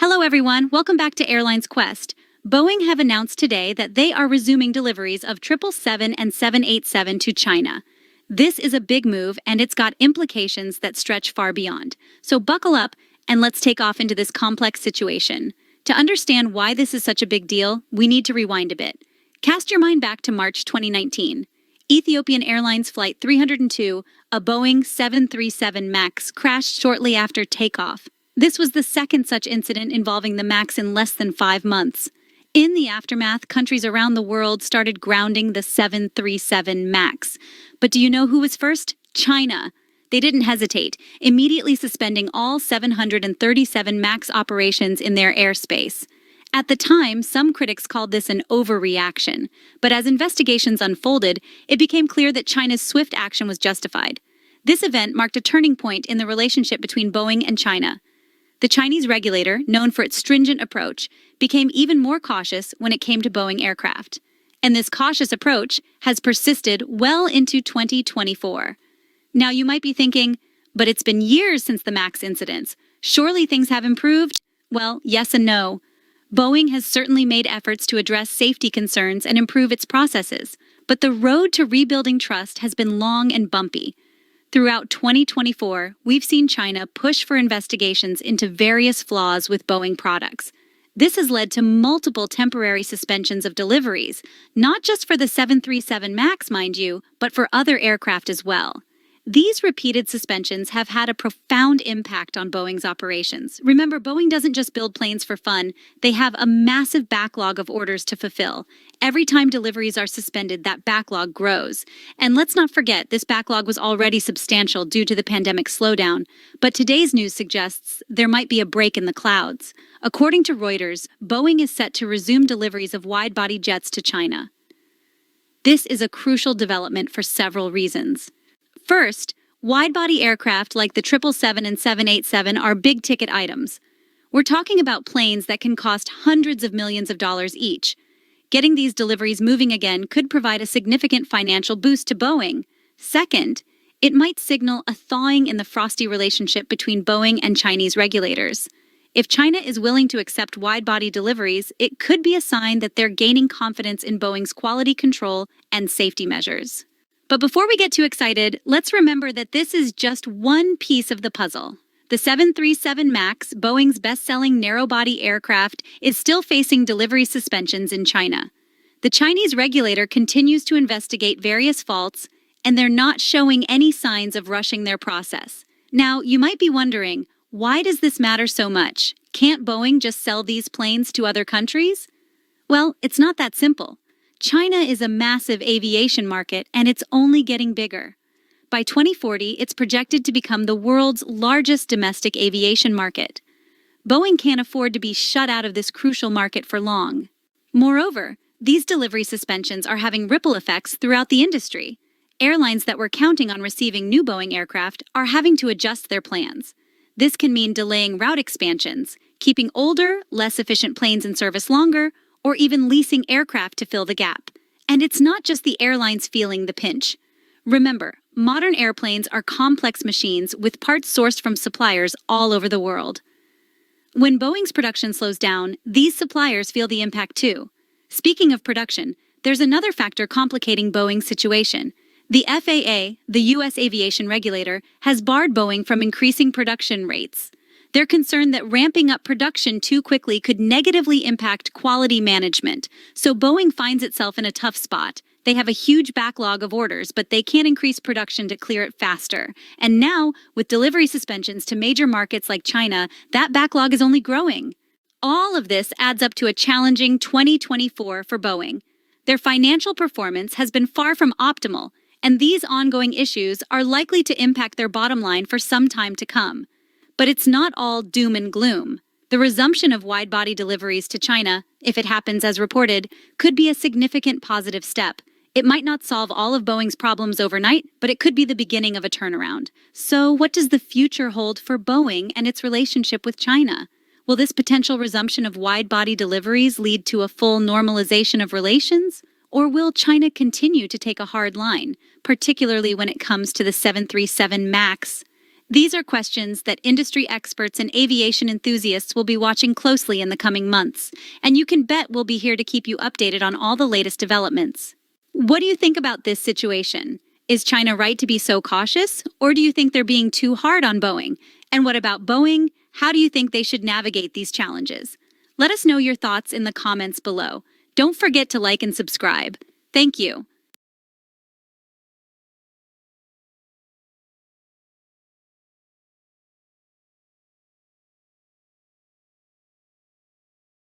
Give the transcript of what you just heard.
Hello everyone, welcome back to Airlines Quest. Boeing have announced today that they are resuming deliveries of 777 and 787 to China. This is a big move and it's got implications that stretch far beyond. So buckle up and let's take off into this complex situation. To understand why this is such a big deal, we need to rewind a bit. Cast your mind back to March 2019. Ethiopian Airlines Flight 302, a Boeing 737 MAX, crashed shortly after takeoff. This was the second such incident involving the MAX in less than 5 months. In the aftermath, countries around the world started grounding the 737 MAX. But do you know who was first? China. They didn't hesitate, immediately suspending all 737 MAX operations in their airspace. At the time, some critics called this an overreaction, but as investigations unfolded, it became clear that China's swift action was justified. This event marked a turning point in the relationship between Boeing and China. The Chinese regulator, known for its stringent approach, became even more cautious when it came to Boeing aircraft. And this cautious approach has persisted well into 2024. Now you might be thinking, but it's been years since the MAX incidents. Surely things have improved? Well, yes and no. Boeing has certainly made efforts to address safety concerns and improve its processes, but the road to rebuilding trust has been long and bumpy. Throughout 2024, we've seen China push for investigations into various flaws with Boeing products. This has led to multiple temporary suspensions of deliveries, not just for the 737 MAX, mind you, but for other aircraft as well. These repeated suspensions have had a profound impact on Boeing's operations. Remember, Boeing doesn't just build planes for fun, they have a massive backlog of orders to fulfill. Every time deliveries are suspended, that backlog grows. And let's not forget, this backlog was already substantial due to the pandemic slowdown. But today's news suggests there might be a break in the clouds. According to Reuters, Boeing is set to resume deliveries of wide-body jets to China. This is a crucial development for several reasons. First, wide-body aircraft like the 777 and 787 are big-ticket items. We're talking about planes that can cost hundreds of millions of dollars each. Getting these deliveries moving again could provide a significant financial boost to Boeing. Second, it might signal a thawing in the frosty relationship between Boeing and Chinese regulators. If China is willing to accept wide-body deliveries, it could be a sign that they're gaining confidence in Boeing's quality control and safety measures. But before we get too excited, let's remember that this is just one piece of the puzzle. The 737 MAX, Boeing's best-selling narrow-body aircraft, is still facing delivery suspensions in China. The Chinese regulator continues to investigate various faults, and they're not showing any signs of rushing their process. Now, you might be wondering, why does this matter so much? Can't Boeing just sell these planes to other countries? Well, it's not that simple. China is a massive aviation market, and it's only getting bigger. By 2040, it's projected to become the world's largest domestic aviation market. Boeing can't afford to be shut out of this crucial market for long. Moreover, these delivery suspensions are having ripple effects throughout the industry. Airlines that were counting on receiving new Boeing aircraft are having to adjust their plans. This can mean delaying route expansions, keeping older, less efficient planes in service longer, or even leasing aircraft to fill the gap. And it's not just the airlines feeling the pinch. Remember, modern airplanes are complex machines with parts sourced from suppliers all over the world. When Boeing's production slows down, these suppliers feel the impact too. Speaking of production, there's another factor complicating Boeing's situation. The FAA, the U.S. aviation regulator, has barred Boeing from increasing production rates. They're concerned that ramping up production too quickly could negatively impact quality management, so Boeing finds itself in a tough spot. They have a huge backlog of orders, but they can't increase production to clear it faster. And now, with delivery suspensions to major markets like China, that backlog is only growing. All of this adds up to a challenging 2024 for Boeing. Their financial performance has been far from optimal, and these ongoing issues are likely to impact their bottom line for some time to come. But it's not all doom and gloom. The resumption of wide-body deliveries to China, if it happens as reported, could be a significant positive step. It might not solve all of Boeing's problems overnight, but it could be the beginning of a turnaround. So what does the future hold for Boeing and its relationship with China? Will this potential resumption of wide-body deliveries lead to a full normalization of relations? Or will China continue to take a hard line, particularly when it comes to the 737 MAX? These are questions that industry experts and aviation enthusiasts will be watching closely in the coming months, and you can bet we'll be here to keep you updated on all the latest developments. What do you think about this situation? Is China right to be so cautious, or do you think they're being too hard on Boeing? And what about Boeing? How do you think they should navigate these challenges? Let us know your thoughts in the comments below. Don't forget to like and subscribe. Thank you.